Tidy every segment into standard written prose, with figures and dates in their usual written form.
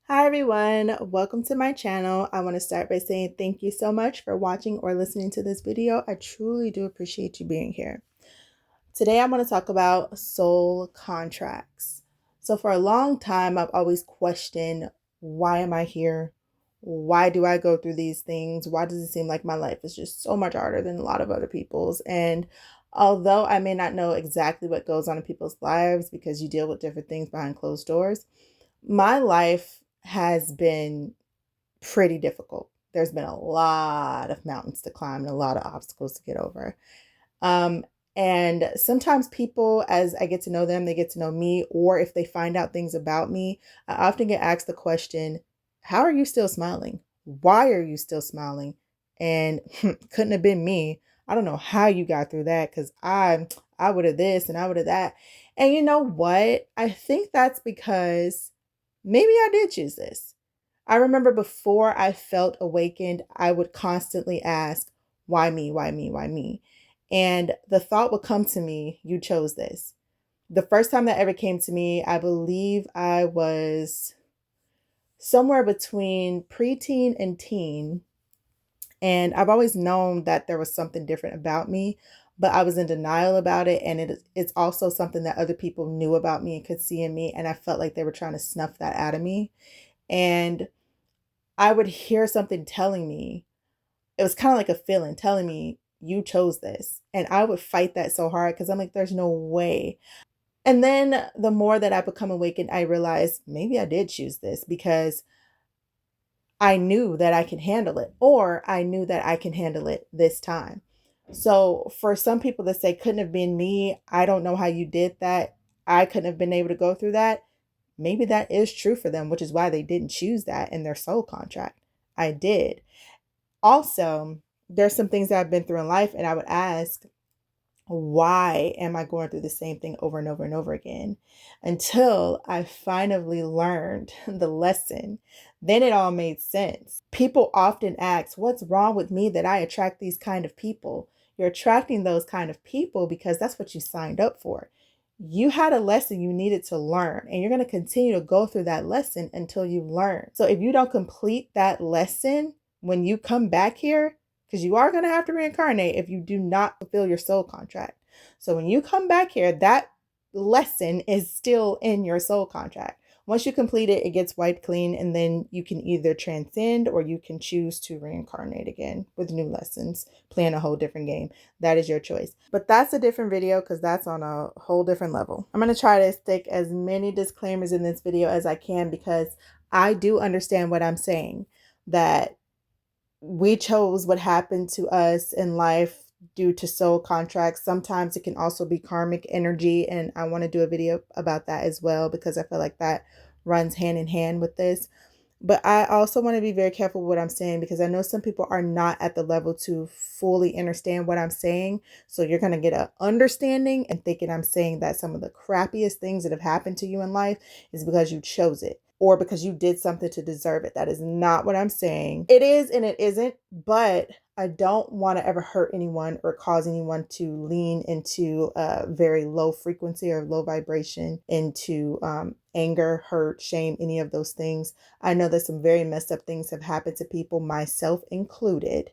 Hi everyone, welcome to my channel. I want to start by saying thank you so much for watching or listening to this video. I truly do appreciate you being here. Today I want to talk about soul contracts. So for a long time, I've always questioned, why am I here? Why do I go through these things? Why does it seem like my life is just so much harder than a lot of other people's? And although I may not know exactly what goes on in people's lives because you deal with different things behind closed doors, my life has been pretty difficult. There's been a lot of mountains to climb and a lot of obstacles to get over. Um, and sometimes people, as I get to know them, they get to know me, or if they find out things about me, I often get asked the question, how are you still smiling? Why are you still smiling? And couldn't have been me. I don't know how you got through that because I would have this and I would have that. And you know what? I think that's because maybe I did choose this. I remember before I felt awakened, I would constantly ask, why me? Why me? Why me? And the thought would come to me, you chose this. The first time that ever came to me, I believe I was somewhere between preteen and teen. And I've always known that there was something different about me, but I was in denial about it. And it's also something that other people knew about me and could see in me. And I felt like they were trying to snuff that out of me. And I would hear something telling me, it was kind of like a feeling telling me, you chose this. And I would fight that so hard because I'm like, there's no way. And then the more that I become awakened, I realized maybe I did choose this because I knew that I can handle it, or I knew that I can handle it this time. So for some people that say couldn't have been me, I don't know how you did that. I couldn't have been able to go through that. Maybe that is true for them, which is why they didn't choose that in their soul contract. I did. Also, there's some things that I've been through in life, and I would ask, why am I going through the same thing over and over and over again? Until I finally learned the lesson. Then it all made sense. People often ask, what's wrong with me that I attract these kind of people? You're attracting those kind of people because that's what you signed up for. You had a lesson you needed to learn, and you're going to continue to go through that lesson until you learn. So if you don't complete that lesson when you come back here, because you are going to have to reincarnate if you do not fulfill your soul contract. So when you come back here, that lesson is still in your soul contract. Once you complete it, it gets wiped clean, and then you can either transcend or you can choose to reincarnate again with new lessons, playing a whole different game. That is your choice. But that's a different video because that's on a whole different level. I'm going to try to stick as many disclaimers in this video as I can because I do understand what I'm saying, that we chose what happened to us in life due to soul contracts. Sometimes it can also be karmic energy, and I want to do a video about that as well because I feel like that runs hand in hand with this. But I also want to be very careful with what I'm saying because I know some people are not at the level to fully understand what I'm saying. So you're going to get an understanding and thinking I'm saying that some of the crappiest things that have happened to you in life is because you chose it or because you did something to deserve it. That is not what I'm saying. It is and it isn't, but I don't want to ever hurt anyone or cause anyone to lean into a very low frequency or low vibration, into anger, hurt, shame, any of those things. I know that some very messed up things have happened to people, myself included.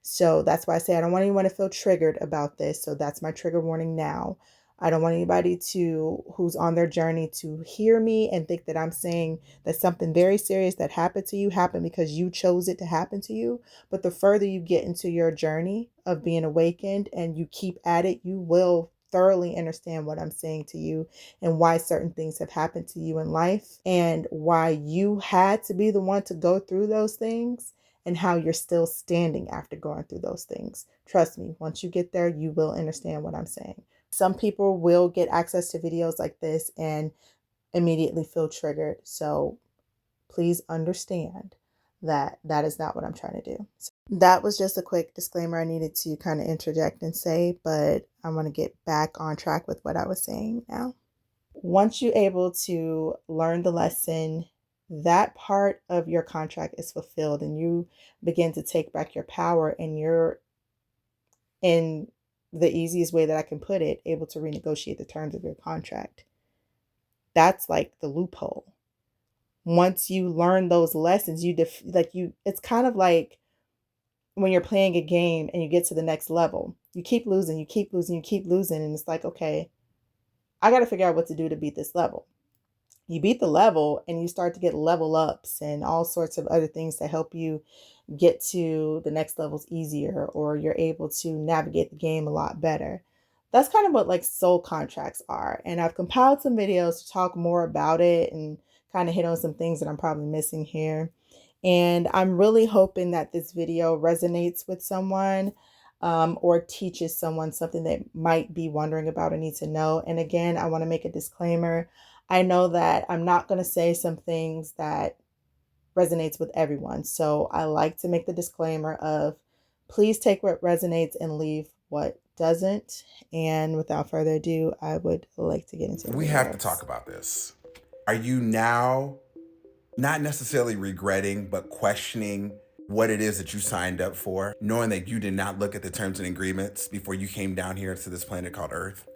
So that's why I say I don't want anyone to feel triggered about this. So that's my trigger warning now. I don't want anybody who's on their journey to hear me and think that I'm saying that something very serious that happened to you happened because you chose it to happen to you. But the further you get into your journey of being awakened and you keep at it, you will thoroughly understand what I'm saying to you and why certain things have happened to you in life and why you had to be the one to go through those things and how you're still standing after going through those things. Trust me, once you get there, you will understand what I'm saying. Some people will get access to videos like this and immediately feel triggered. So please understand that that is not what I'm trying to do. So that was just a quick disclaimer I needed to kind of interject and say, but I want to get back on track with what I was saying now. Once you're able to learn the lesson, that part of your contract is fulfilled and you begin to take back your power, and you're, in the easiest way that I can put it, able to renegotiate the terms of your contract. That's like the loophole. once you learn those lessons, it's kind of like when you're playing a game and you get to the next level. You keep losing, you keep losing, you keep losing, and it's like, okay, I got to figure out what to do to beat this level. You beat the level and you start to get level ups and all sorts of other things to help you get to the next levels easier, or you're able to navigate the game a lot better. That's kind of what like soul contracts are. And I've compiled some videos to talk more about it and kind of hit on some things that I'm probably missing here. And I'm really hoping that this video resonates with someone, or teaches someone something they might be wondering about or need to know. And again, I want to make a disclaimer. I know that I'm not going to say some things that resonates with everyone. So I like to make the disclaimer of please take what resonates and leave what doesn't. And without further ado, I would like to get into it. We have to talk about this. Are you now not necessarily regretting, but questioning what it is that you signed up for, knowing that you did not look at the terms and agreements before you came down here to this planet called Earth?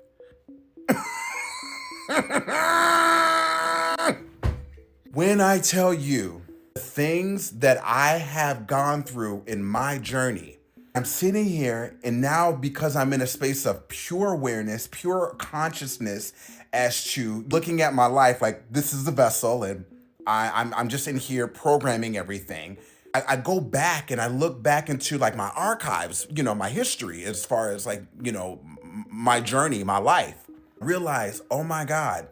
When I tell you the things that I have gone through in my journey, I'm sitting here, and now because I'm in a space of pure awareness, pure consciousness as to looking at my life like this is the vessel, and I'm just in here programming everything. I go back and I look back into like my archives, my history as far as like, my journey, my life. Realize, oh my God,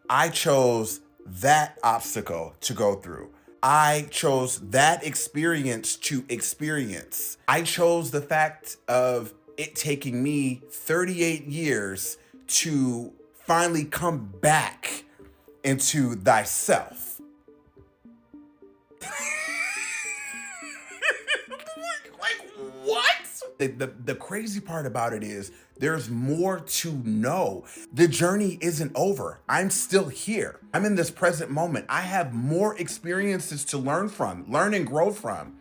I chose that obstacle to go through. I chose that experience to experience. I chose the fact of it taking me 38 years to finally come back into thyself. Like what? The crazy part about it is there's more to know. The journey isn't over. I'm still here. I'm in this present moment. I have more experiences to learn and grow from.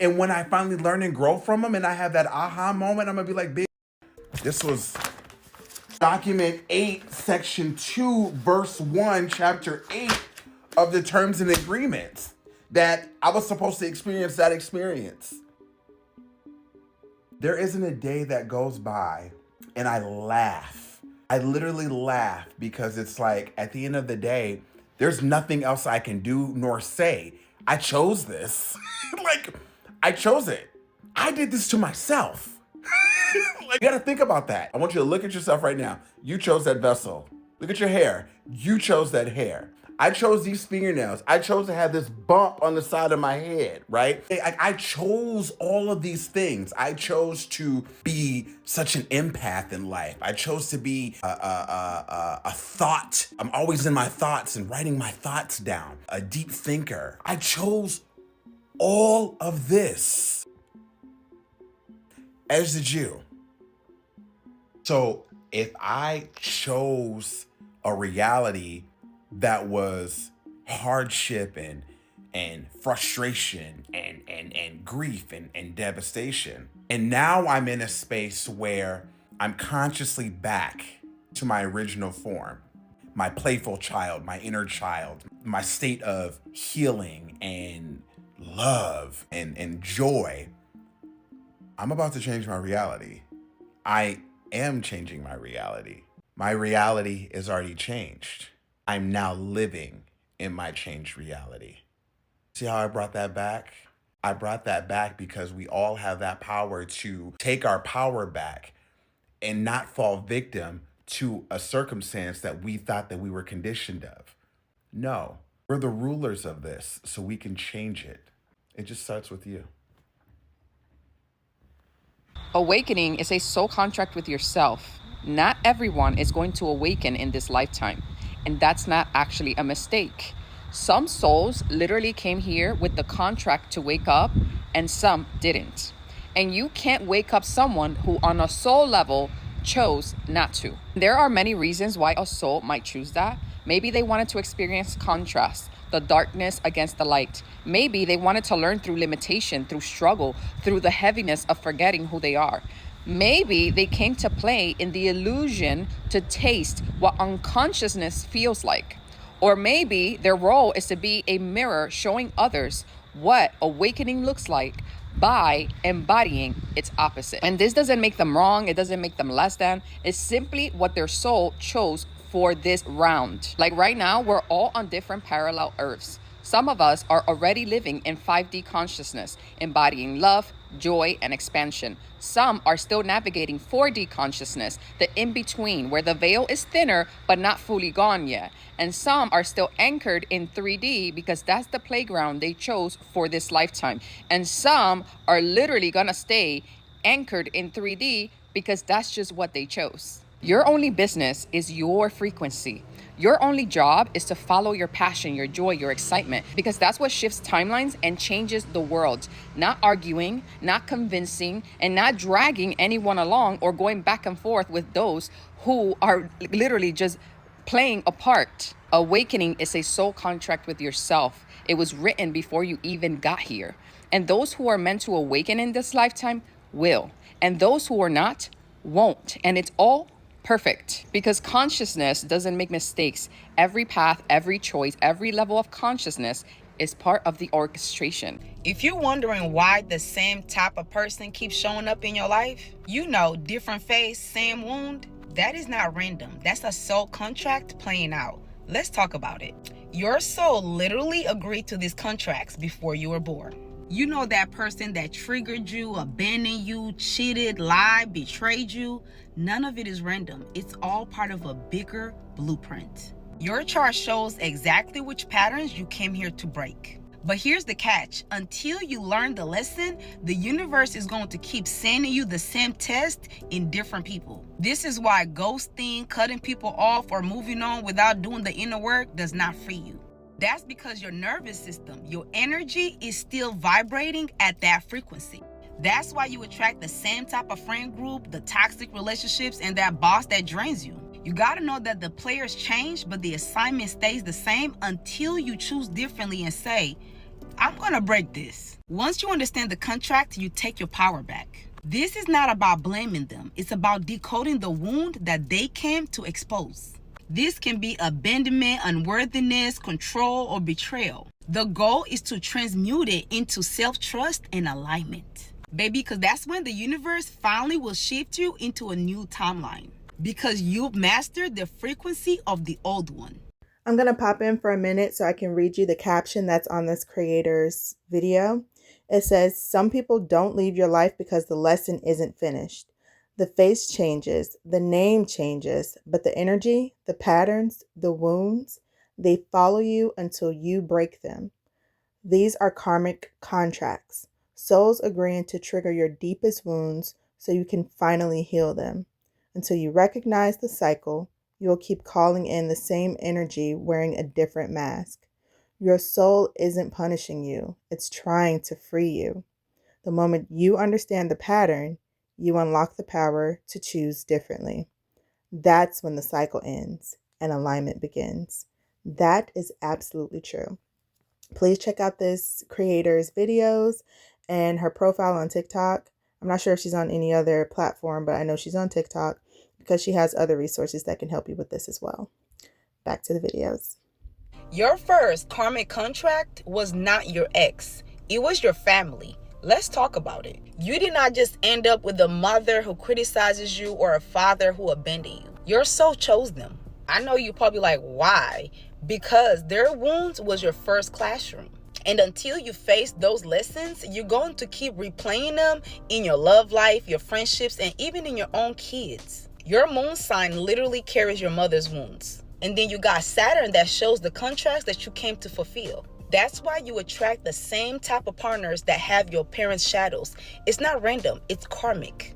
And when I finally learn and grow from them and I have that aha moment, I'm gonna be like, bitch, this was document 8, section 2, verse 1, chapter 8 of the terms and agreements, that I was supposed to experience that experience. There isn't a day that goes by and I laugh. I literally laugh because it's like at the end of the day, there's nothing else I can do nor say. I chose this. Like, I chose it. I did this to myself. Like, you gotta think about that. I want you to look at yourself right now. You chose that vessel. Look at your hair. You chose that hair. I chose these fingernails. I chose to have this bump on the side of my head, right? I chose all of these things. I chose to be such an empath in life. I chose to be a thought. I'm always in my thoughts and writing my thoughts down. A deep thinker. I chose all of this, as did you. So if I chose a reality that was hardship and frustration and grief and devastation, and now I'm in a space where I'm consciously back to my original form, my playful child, my inner child, my state of healing and love and joy, I'm about to change my reality. I am changing my reality. My reality is already changed. I'm now living in my changed reality. See how I brought that back? I brought that back because we all have that power to take our power back and not fall victim to a circumstance that we thought that we were conditioned of. No, we're the rulers of this, so we can change it. It just starts with you. Awakening is a soul contract with yourself. Not everyone is going to awaken in this lifetime, and that's not actually a mistake. Some souls literally came here with the contract to wake up, and some didn't. And you can't wake up someone who on a soul level chose not to. There are many reasons why a soul might choose that. Maybe they wanted to experience contrast, the darkness against the light. Maybe they wanted to learn through limitation, through struggle, through the heaviness of forgetting who they are. Maybe they came to play in the illusion to taste what unconsciousness feels like. Or maybe their role is to be a mirror showing others what awakening looks like by embodying its opposite. And this doesn't make them wrong, it doesn't make them less than, it's simply what their soul chose for this round. Like right now, we're all on different parallel earths. Some of us are already living in 5D consciousness, embodying love, joy, and expansion. Some are still navigating 4D consciousness, the in-between, where the veil is thinner but not fully gone yet. And some are still anchored in 3D because that's the playground they chose for this lifetime. And some are literally gonna stay anchored in 3D because that's just what they chose. Your only business is your frequency. Your only job is to follow your passion, your joy, your excitement, because that's what shifts timelines and changes the world. Not arguing, not convincing, and not dragging anyone along or going back and forth with those who are literally just playing a part. Awakening is a soul contract with yourself. It was written before you even got here. And those who are meant to awaken in this lifetime will. And those who are not, won't. And it's all perfect, because consciousness doesn't make mistakes. Every path, every choice, every level of consciousness is part of the orchestration. If you're wondering why the same type of person keeps showing up in your life, different face, same wound, that is not random. That's a soul contract playing out. Let's talk about it. Your soul literally agreed to these contracts before you were born. You know that person that triggered you, abandoned you, cheated, lied, betrayed you. None of it is random. It's all part of a bigger blueprint. Your chart shows exactly which patterns you came here to break. But here's the catch. Until you learn the lesson, the universe is going to keep sending you the same test in different people. This is why ghosting, cutting people off, or moving on without doing the inner work does not free you. That's because your nervous system, your energy is still vibrating at that frequency. That's why you attract the same type of friend group, the toxic relationships, and that boss that drains you. You gotta know that the players change, but the assignment stays the same until you choose differently and say, I'm gonna break this. Once you understand the contract, you take your power back. This is not about blaming them. It's about decoding the wound that they came to expose. This can be abandonment, unworthiness, control, or betrayal. The goal is to transmute it into self-trust and alignment. Baby, because that's when the universe finally will shift you into a new timeline. Because you've mastered the frequency of the old one. I'm going to pop in for a minute so I can read you the caption that's on this creator's video. It says, some people don't leave your life because the lesson isn't finished. The face changes, the name changes, but the energy, the patterns, the wounds, they follow you until you break them. These are karmic contracts, souls agreeing to trigger your deepest wounds so you can finally heal them. Until you recognize the cycle, you will keep calling in the same energy wearing a different mask. Your soul isn't punishing you, it's trying to free you. The moment you understand the pattern, you unlock the power to choose differently. That's when the cycle ends and alignment begins. That is absolutely true. Please check out this creator's videos and her profile on TikTok. I'm not sure if she's on any other platform, but I know she's on TikTok because she has other resources that can help you with this as well. Back to the videos. Your first karmic contract was not your ex. It was your family. Let's talk about it. You did not just end up with a mother who criticizes you or a father who abandoned you. Your soul chose them. I know you're probably like, why? Because their wounds was your first classroom. And until you face those lessons, you're going to keep replaying them in your love life, your friendships, and even in your own kids. Your moon sign literally carries your mother's wounds. And then you got Saturn that shows the contracts that you came to fulfill. That's why you attract the same type of partners that have your parents' shadows. It's not random, it's karmic.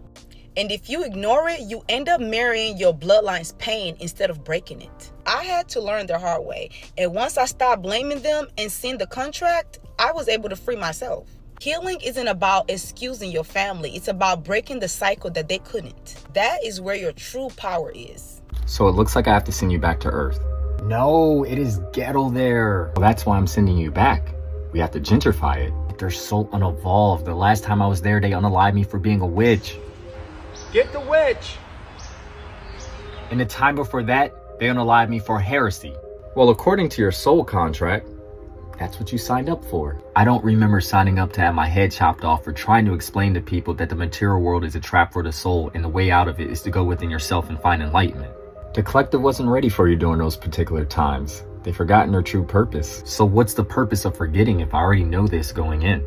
And if you ignore it, you end up marrying your bloodline's pain instead of breaking it. I had to learn the hard way. And once I stopped blaming them and seeing the contract, I was able to free myself. Healing isn't about excusing your family. It's about breaking the cycle that they couldn't. That is where your true power is. So it looks like I have to send you back to Earth. No, it is ghetto there. Well, that's why I'm sending you back. We have to gentrify it. They're so unevolved. The last time I was there, they unalived me for being a witch. Get the witch! In the time before that, they unalived me for heresy. Well, according to your soul contract, that's what you signed up for. I don't remember signing up to have my head chopped off for trying to explain to people that the material world is a trap for the soul and the way out of it is to go within yourself and find enlightenment. The collective wasn't ready for you during those particular times. They've forgotten their true purpose. So what's the purpose of forgetting if I already know this going in?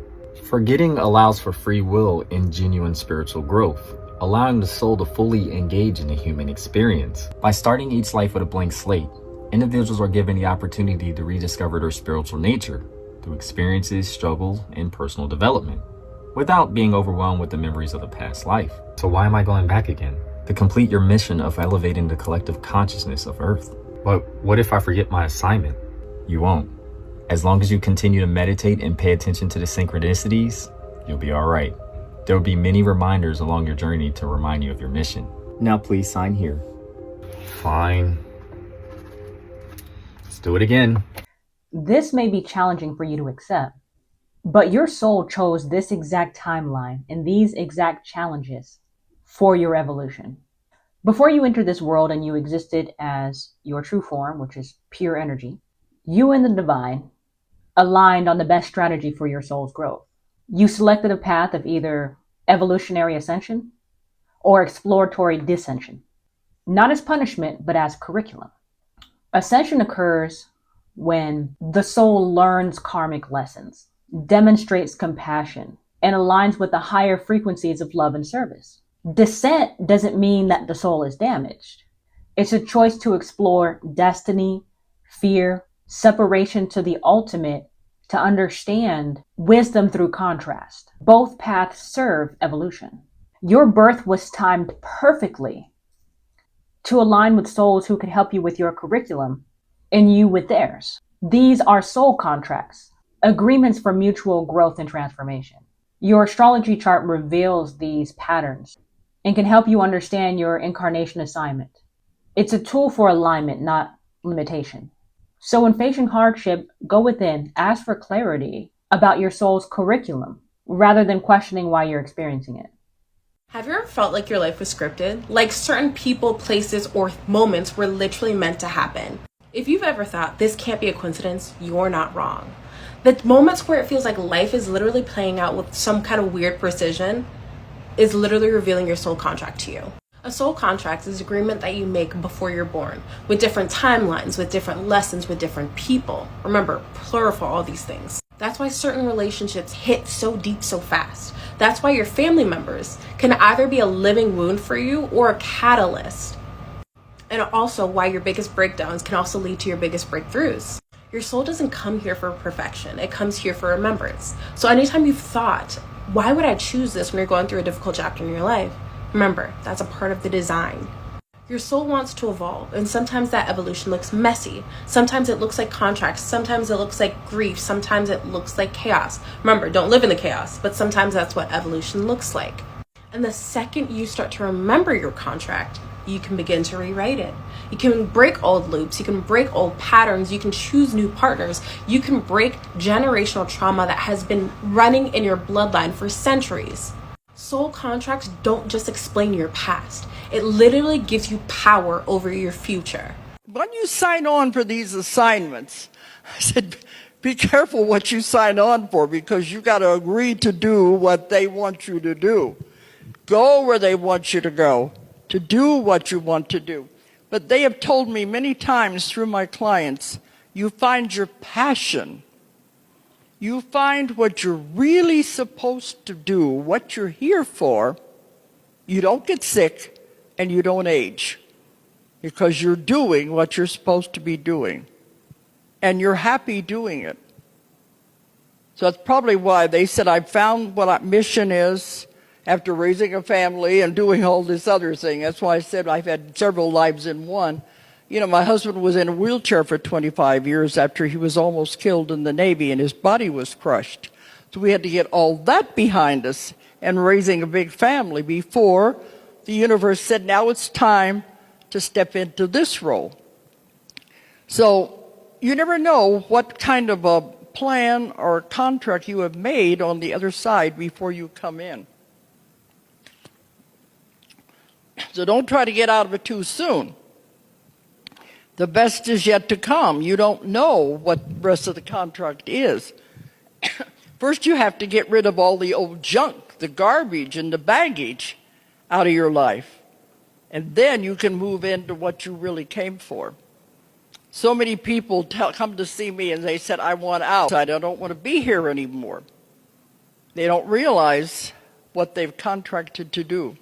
Forgetting allows for free will and genuine spiritual growth, allowing the soul to fully engage in the human experience. By starting each life with a blank slate, individuals are given the opportunity to rediscover their spiritual nature through experiences, struggles, and personal development, without being overwhelmed with the memories of the past life. So why am I going back again? To complete your mission of elevating the collective consciousness of Earth. But what if I forget my assignment? You won't. As long as you continue to meditate and pay attention to the synchronicities, you'll be all right. There will be many reminders along your journey to remind you of your mission. Now please sign here. Fine. Let's do it again. This may be challenging for you to accept, but your soul chose this exact timeline and these exact challenges for your evolution. Before you entered this world and you existed as your true form, which is pure energy, you and the divine aligned on the best strategy for your soul's growth. You selected a path of either evolutionary ascension or exploratory dissension, not as punishment, but as curriculum. Ascension occurs when the soul learns karmic lessons, demonstrates compassion, and aligns with the higher frequencies of love and service. Descent doesn't mean that the soul is damaged. It's a choice to explore destiny, fear, separation to the ultimate, to understand wisdom through contrast. Both paths serve evolution. Your birth was timed perfectly to align with souls who could help you with your curriculum and you with theirs. These are soul contracts, agreements for mutual growth and transformation. Your astrology chart reveals these patterns and can help you understand your incarnation assignment. It's a tool for alignment, not limitation. So when facing hardship, go within, ask for clarity about your soul's curriculum, rather than questioning why you're experiencing it. Have you ever felt like your life was scripted? Like certain people, places, or moments were literally meant to happen? If you've ever thought this can't be a coincidence, you're not wrong. The moments where it feels like life is literally playing out with some kind of weird precision is literally revealing your soul contract to you. A soul contract is an agreement that you make before you're born, with different timelines, with different lessons, with different people. Remember, plural for all these things. That's why certain relationships hit so deep so fast. That's why your family members can either be a living wound for you or a catalyst. And also why your biggest breakdowns can also lead to your biggest breakthroughs. Your soul doesn't come here for perfection. It comes here for remembrance. So anytime you've thought, why would I choose this when you're going through a difficult chapter in your life? Remember, that's a part of the design. Your soul wants to evolve, and sometimes that evolution looks messy. Sometimes it looks like contracts. Sometimes it looks like grief. Sometimes it looks like chaos. Remember, don't live in the chaos, but sometimes that's what evolution looks like. And the second you start to remember your contract, you can begin to rewrite it. You can break old loops. You can break old patterns. You can choose new partners. You can break generational trauma that has been running in your bloodline for centuries. Soul contracts don't just explain your past. It literally gives you power over your future. When you sign on for these assignments, I said, be careful what you sign on for, because you got to agree to do what they want you to do. Go where they want you to go, to do what you want to do. But they have told me many times through my clients, you find your passion. You find what you're really supposed to do, what you're here for. You don't get sick and you don't age, because you're doing what you're supposed to be doing. And you're happy doing it. So that's probably why they said, I found what our mission is after raising a family and doing all this other thing. That's why I said I've had several lives in one. You know, my husband was in a wheelchair for 25 years after he was almost killed in the Navy, and his body was crushed. So we had to get all that behind us and raising a big family before the universe said, now it's time to step into this role. So you never know what kind of a plan or contract you have made on the other side before you come in. So don't try to get out of it too soon. The best is yet to come. You don't know what the rest of the contract is. First, you have to get rid of all the old junk, the garbage and the baggage out of your life. And then you can move into what you really came for. So many people come to see me and they said, I want out. I don't want to be here anymore. They don't realize what they've contracted to do.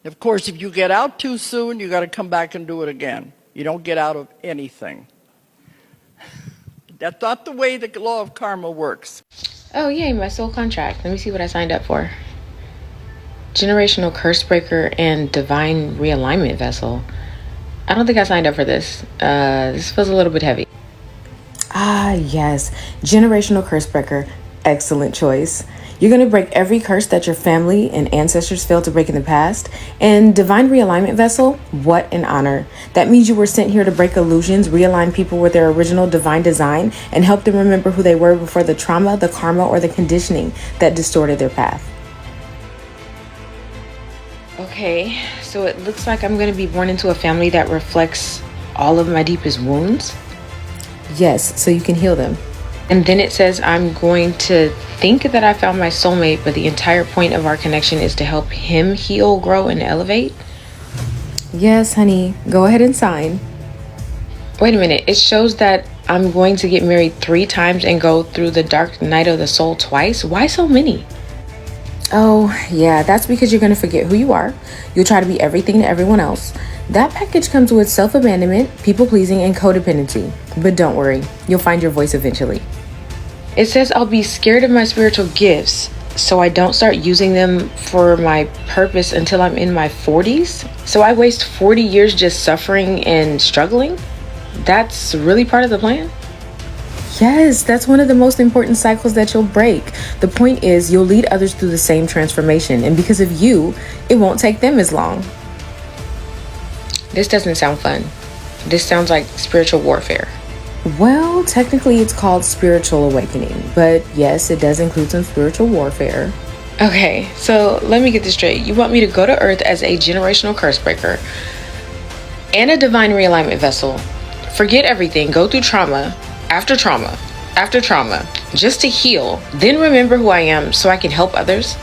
Of course, if you get out too soon, you got to come back and do it again. You don't get out of anything. That's not the way the law of karma works. Oh, yay, my soul contract. Let me see what I signed up for. Generational curse breaker and divine realignment vessel. I don't think I signed up for this. This feels a little bit heavy. Ah, yes. Generational curse breaker. Excellent choice. You're going to break every curse that your family and ancestors failed to break in the past. And divine realignment vessel, what an honor. That means you were sent here to break illusions, realign people with their original divine design, and help them remember who they were before the trauma, the karma, or the conditioning that distorted their path. Okay, so it looks like I'm going to be born into a family that reflects all of my deepest wounds. Yes, so you can heal them. And then it says I'm going to think that I found my soulmate, but the entire point of our connection is to help him heal, grow, and elevate. Yes, honey. Go ahead and sign. Wait a minute. It shows that I'm going to get married 3 times and go through the dark night of the soul twice. Why so many? Oh, yeah, that's because you're going to forget who you are. You'll try to be everything to everyone else. That package comes with self-abandonment, people-pleasing, and codependency. But don't worry, you'll find your voice eventually. It says I'll be scared of my spiritual gifts, so I don't start using them for my purpose until I'm in my 40s. So I waste 40 years just suffering and struggling? That's really part of the plan? Yes, that's one of the most important cycles that you'll break. The point is you'll lead others through the same transformation, and because of you, it won't take them as long. This doesn't sound fun. This sounds like spiritual warfare. Well, technically it's called spiritual awakening, but yes, it does include some spiritual warfare. Okay, so let me get this straight. You want me to go to Earth as a generational curse breaker and a divine realignment vessel, forget everything, go through trauma after trauma after trauma just to heal, then remember who I am so I can help others?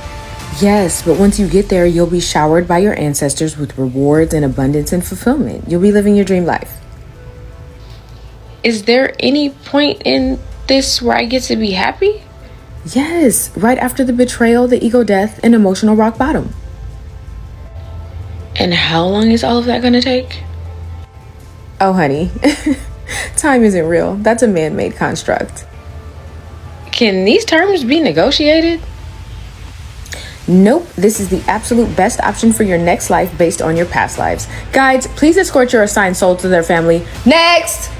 Yes, but once you get there, you'll be showered by your ancestors with rewards and abundance and fulfillment. You'll be living your dream life. Is there any point in this where I get to be happy? Yes, right after the betrayal, the ego death, and emotional rock bottom. And how long is all of that gonna take? Oh, honey, time isn't real. That's a man-made construct. Can these terms be negotiated? Nope, this is the absolute best option for your next life based on your past lives. Guides, please escort your assigned soul to their family. Next!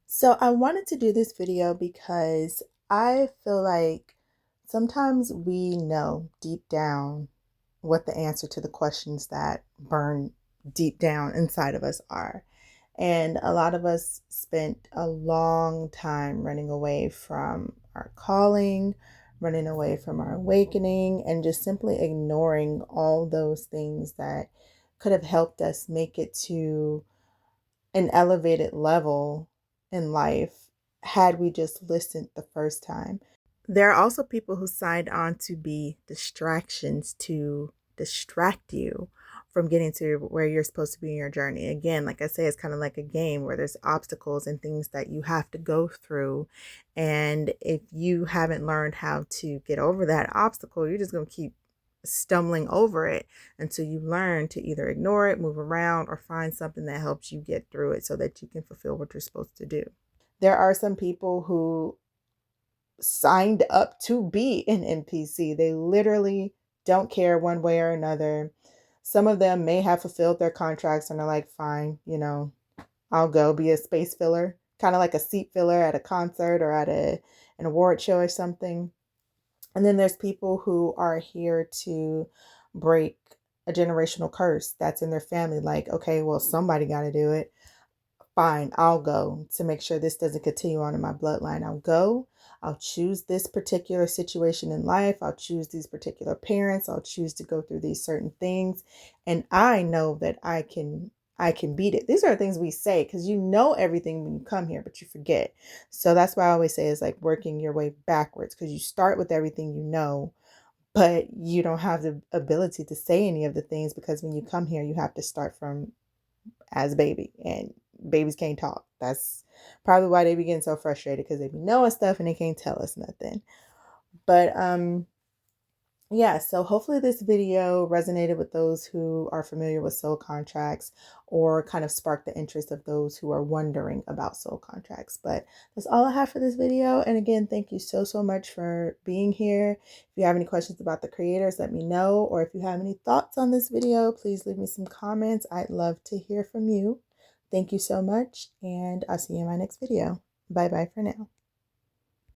So I wanted to do this video because I feel like sometimes we know deep down what the answer to the questions that burn deep down inside of us are. And a lot of us spent a long time running away from our calling, running away from our awakening, and just simply ignoring all those things that could have helped us make it to an elevated level in life had we just listened the first time. There are also people who signed on to be distractions to distract you from getting to where you're supposed to be in your journey. Again, like I say, it's kind of like a game where there's obstacles and things that you have to go through. And if you haven't learned how to get over that obstacle, you're just going to keep stumbling over it until you learn to either ignore it, move around, or find something that helps you get through it so that you can fulfill what you're supposed to do. There are some people who signed up to be an NPC. They literally don't care one way or another. Some of them may have fulfilled their contracts and are like, fine, I'll go be a space filler, kind of like a seat filler at a concert or at an award show or something. And then there's people who are here to break a generational curse that's in their family. Like, okay, well, somebody got to do it. Fine, I'll go to make sure this doesn't continue on in my bloodline. I'll go. I'll choose this particular situation in life. I'll choose these particular parents. I'll choose to go through these certain things. And I know that I can I can beat it. These are things we say because you know everything when you come here, but you forget. So that's why I always say it's like working your way backwards, because you start with everything you know, but you don't have the ability to say any of the things, because when you come here, you have to start from as a baby, and babies can't talk. That's probably why they be getting so frustrated, because they be knowing stuff and they can't tell us nothing. But yeah, so hopefully this video resonated with those who are familiar with soul contracts, or kind of sparked the interest of those who are wondering about soul contracts. But that's all I have for this video. And again, thank you so much for being here. If you have any questions about the creators, let me know. Or if you have any thoughts on this video, please leave me some comments. I'd love to hear from you. Thank you so much, and I'll see you in my next video. Bye bye for now.